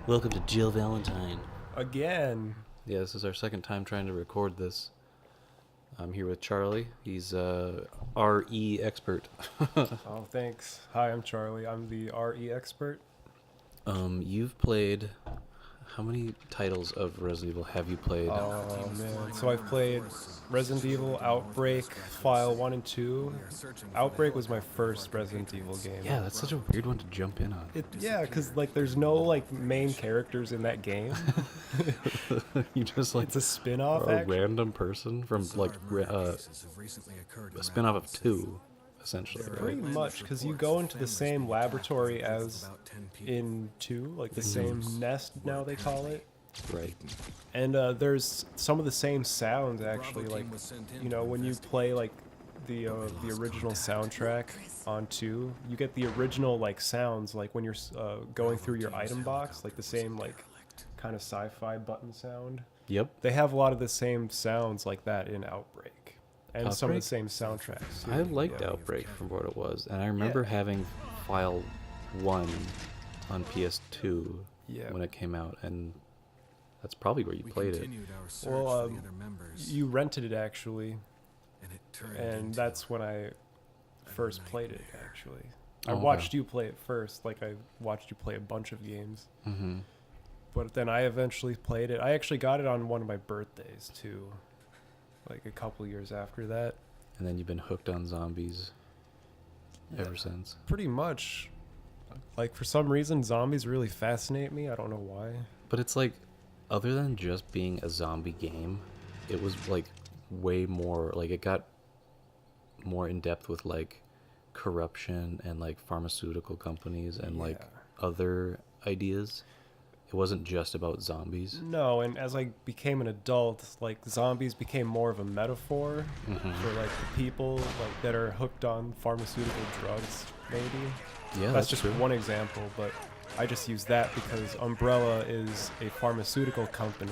Welcome to Jill Valentine. Again. Yeah, this is our second time trying to record this. I'm here with Charlie. He's RE expert. Oh, thanks. Hi, I'm Charlie. I'm the RE expert. You've played... How many titles of Resident Evil have you played? Oh, man. So I've played Resident Evil, Outbreak, File 1 and 2. Outbreak was my first Resident Evil game. Yeah, that's such a weird one to jump in on. Yeah, because, like, there's no, like, main characters in that game. You just, like, It's a spin-off, a actually. random person from, like, a spin-off of 2, essentially, right? Pretty much, because you go into the same laboratory as in 2, like the same nest now they call it. Right. And there's some of the same sounds actually, like, you know, when you play like the original soundtrack on 2, you get the original like sounds like when you're going through your item box, like the same like kind of sci-fi button sound. Yep. They have a lot of the same sounds like that in Outbreak, and some of the Outbreak? same soundtracks. I liked Yeah. Outbreak from what it was, and I remember having File 1 on PS2 Yeah. when it came out, and that's probably where you played it. Well, you rented it actually, and that's when I first played it actually. I Oh, okay. watched you play it first, like I watched you play a bunch of games. Mm-hmm. But then I eventually played it. I actually got it on one of my birthdays too, like a couple years after that. And then you've been hooked on zombies ever since. Pretty much. Like, for some reason, zombies really fascinate me. I don't know why. But it's like, other than just being a zombie game, it was like way more, like it got more in depth with like corruption and like pharmaceutical companies and like Yeah. other ideas. It wasn't just about zombies. No, and as I became an adult, like, zombies became more of a metaphor for, like, the people, like, that are hooked on pharmaceutical drugs, maybe. Yeah, That's just true. one example, but I just use that because Umbrella is a pharmaceutical company,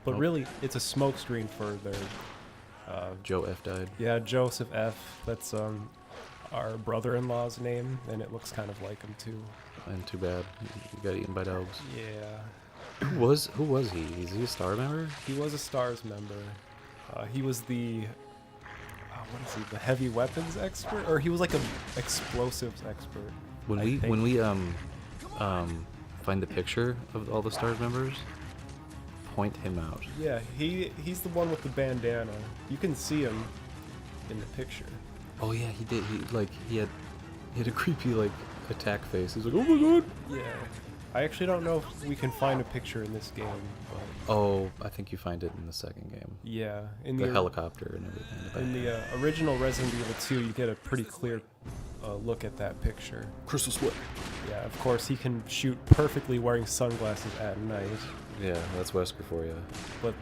but Oh. really it's a smokescreen for their, Joe F died. yeah, Joseph F. That's our brother-in-law's name, and it looks kind of like him too. And too bad, he got eaten by dogs. Yeah, Who was he? Is he a star member? he was a STARS member. He was the what is he? The heavy weapons expert, or he was like a explosives expert. When I we think. when we find the picture of all the stars members, point him out. Yeah, he's the one with the bandana. You can see him in the picture. Oh yeah, he did. He had a creepy like attack face. He's like, oh my god. Yeah. I actually don't know if we can find a picture in this game, but Oh, I think you find it in the second game. yeah, in The the helicopter and everything. in the original Resident Evil 2, you get a pretty clear look at that picture. Crystal Sweat. Yeah, of course he can shoot perfectly wearing sunglasses at night, Yeah, that's Wesker for you. but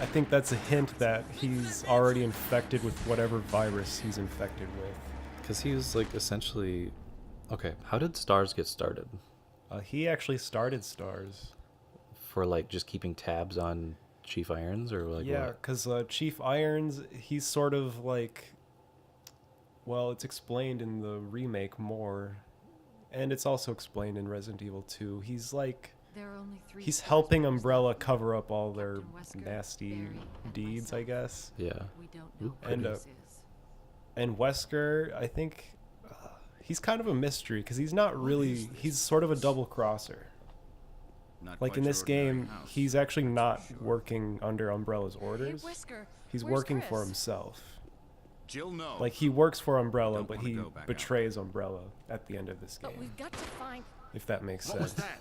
I think that's a hint that he's already infected with whatever virus he's infected with. Because he was like essentially. Okay, how did stars get started? He actually started STARS. For like just keeping tabs on Chief Irons or like Yeah, what? because Chief Irons, he's sort of like, well, it's explained in the remake more, and it's also explained in Resident Evil 2. He's like, he's helping Umbrella cover up all their nasty deeds, I guess. Yeah. Ooh, And and Wesker, I think, he's kind of a mystery because he's not really, he's sort of a double crosser. Like in this game, he's actually not working under Umbrella's orders. He's working for himself. Jill, no. Like, he works for Umbrella, Don't but wanna he go back out. betrays Umbrella at the end of this But game, we've got to find. if that makes What was sense. that?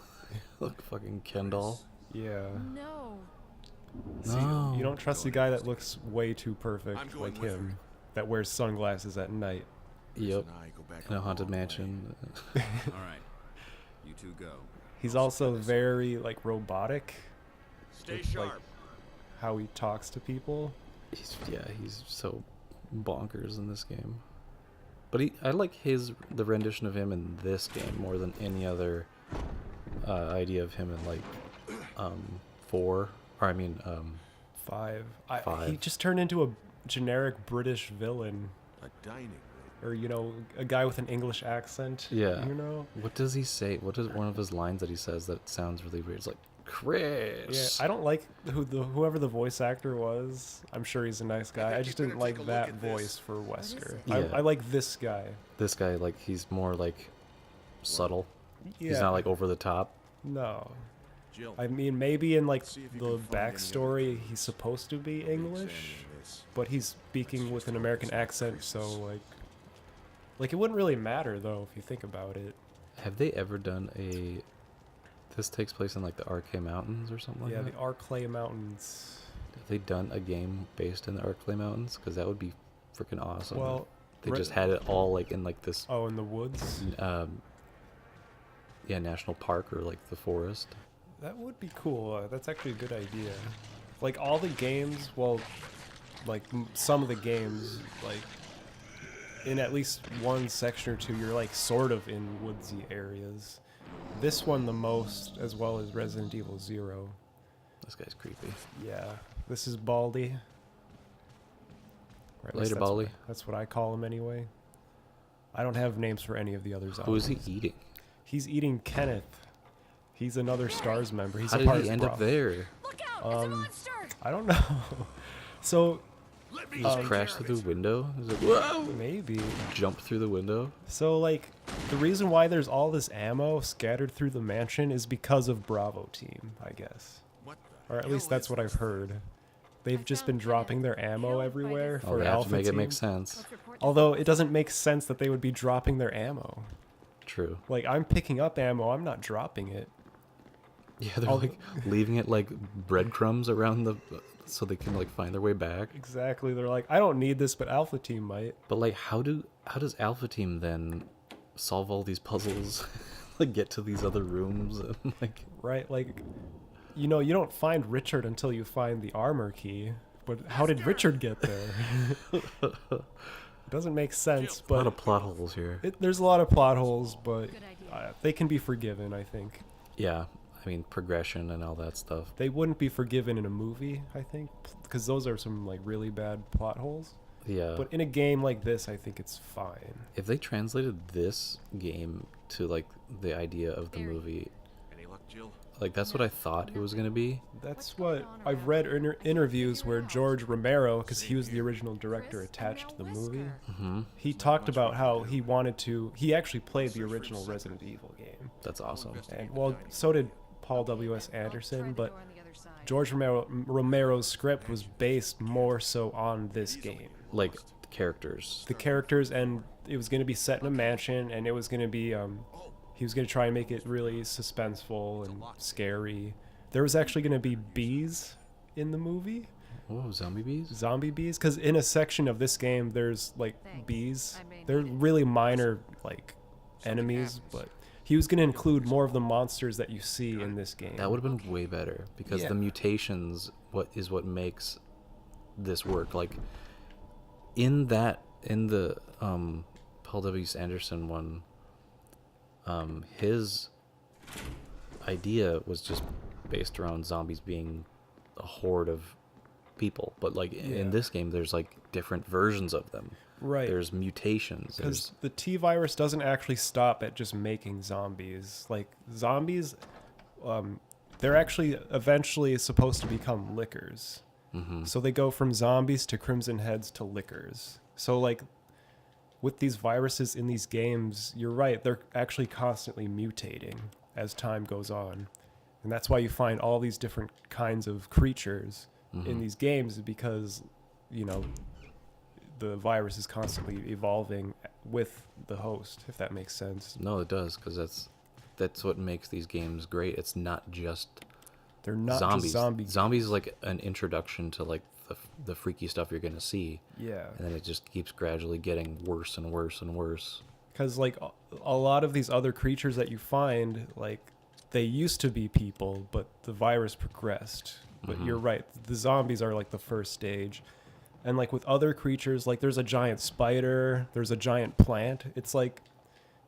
Look, fucking Kendall. Yeah. No. See, No. you don't trust a guy that looks way too perfect I'm going like with him, that wears sunglasses at night. Yep. And I go back In a on haunted the hallway. mansion. All right. You two go. He's also very, like, robotic, Stay Like- sharp. how he talks to people. He's so bonkers in this game. But I like the rendition of him in this game more than any other idea of him in like 4, or I mean 5. He 5. just turned into a generic British villain. A dining room. or a guy with an English accent. Yeah. What does he say? What is one of his lines that he says that sounds really weird? It's like, Chris. Yeah, I don't like whoever the voice actor was. I'm sure he's a nice guy. I just didn't like that voice for Wesker. Yeah. I like this guy. This guy, like, he's more like subtle. Yeah. He's not like over the top. No. Jill, I mean, maybe in like see if you the can find any backstory, he's supposed to be English, but he's speaking with an American accent, so like it wouldn't really matter though if you think about it. Have they ever done a? This takes place in like the Archay Mountains or something like Yeah, that. the Arclay Mountains. Have they done a game based in the Arclay Mountains? Because that would be freaking awesome. Well, they just had it all like in like this. Oh, in the woods. Yeah, national park or like the forest. That would be cool. That's actually a good idea. Like all the games, well, like some of the games, like in at least one section or two, you're like sort of in woodsy areas. This one the most, as well as Resident Evil 0. This guy's creepy. Yeah, this is Baldy. Or at least Later, Baldy. That's what I call him anyway. I don't have names for any of the other zombies. Who is he eating? He's eating Kenneth. He's another STARS member. He's How a did part he of end up there? Look out! It's a monster! I don't know. So He just crashed through the window. He's like, whoa! maybe. Jumped through the window. So like the reason why there's all this ammo scattered through the mansion is because of Bravo Team, I guess. What the Or at least that's what I've heard. They've just been dropping their ammo everywhere Oh, for they have Alpha to make it Team. make sense. Although it doesn't make sense that they would be dropping their ammo. True. Like I'm picking up ammo, I'm not dropping it. Yeah, they're Although- like leaving it like breadcrumbs around the, so they can like find their way back. Exactly. They're like, I don't need this, but Alpha Team might. But like, how does Alpha Team then solve all these puzzles, like get to these other rooms and like? Right? Like, you don't find Richard until you find the armor key. But how did Richard get there? It doesn't make sense, A lot but of plot holes here. there's a lot of plot holes, but they can be forgiven, I think. Yeah, I mean progression and all that stuff. They wouldn't be forgiven in a movie, I think, because those are some like really bad plot holes. Yeah. But in a game like this, I think it's fine. If they translated this game to like the idea of the movie, Any luck, Jill? like that's what I thought it was gonna be. That's what I've read interviews where George Romero, because he was the original director attached to the movie, he talked about how he actually played the original Resident Evil game. That's awesome. And well, so did Paul W.S. Anderson, but George Romero's script was based more so on this game. Like the characters. The characters, and it was going to be set in a mansion, and it was going to be he was going to try and make it really suspenseful and scary. There was actually going to be bees in the movie, Oh, zombie bees. zombie bees, because in a section of this game there's like bees. They're really minor like enemies, but he was going to include more of the monsters that you see in this game. That would have been way better because Yeah. the mutations what makes this work. Like in the Paul W. Anderson one, his idea was just based around zombies being a horde of people, but like Yeah. in this game there's like different versions of them. Right. There's mutations. Because the T virus doesn't actually stop at just making zombies. Like zombies, they're actually eventually supposed to become lickers. So they go from zombies to crimson heads to lickers. So like with these viruses in these games, you're right, they're actually constantly mutating as time goes on. And that's why you find all these different kinds of creatures in these games, because, the virus is constantly evolving with the host, if that makes sense. No, it does, because that's what makes these games great. It's not just They're not zombies. just zombies. Zombies is like an introduction to like the freaky stuff you're gonna see, Yeah. and then it just keeps gradually getting worse and worse and worse. Because, like, a lot of these other creatures that you find, like, they used to be people, but the virus progressed. But you're right. The zombies are, like, the first stage. And, like, with other creatures, like, there's a giant spider, there's a giant plant. It's like,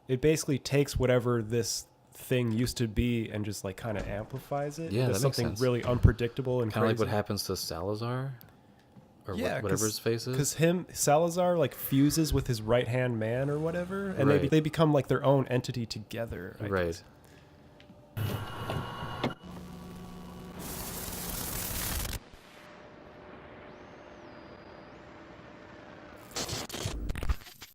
it basically takes whatever this thing used to be and just, like, kind of amplifies it. Yeah, into that makes something sense. really unpredictable and Kind of crazy. like what happens to Salazar, or Yeah, whatever his face is. Because Salazar, like, fuses with his right-hand man or whatever, and Right. they become, like, their own entity together. I Right. guess.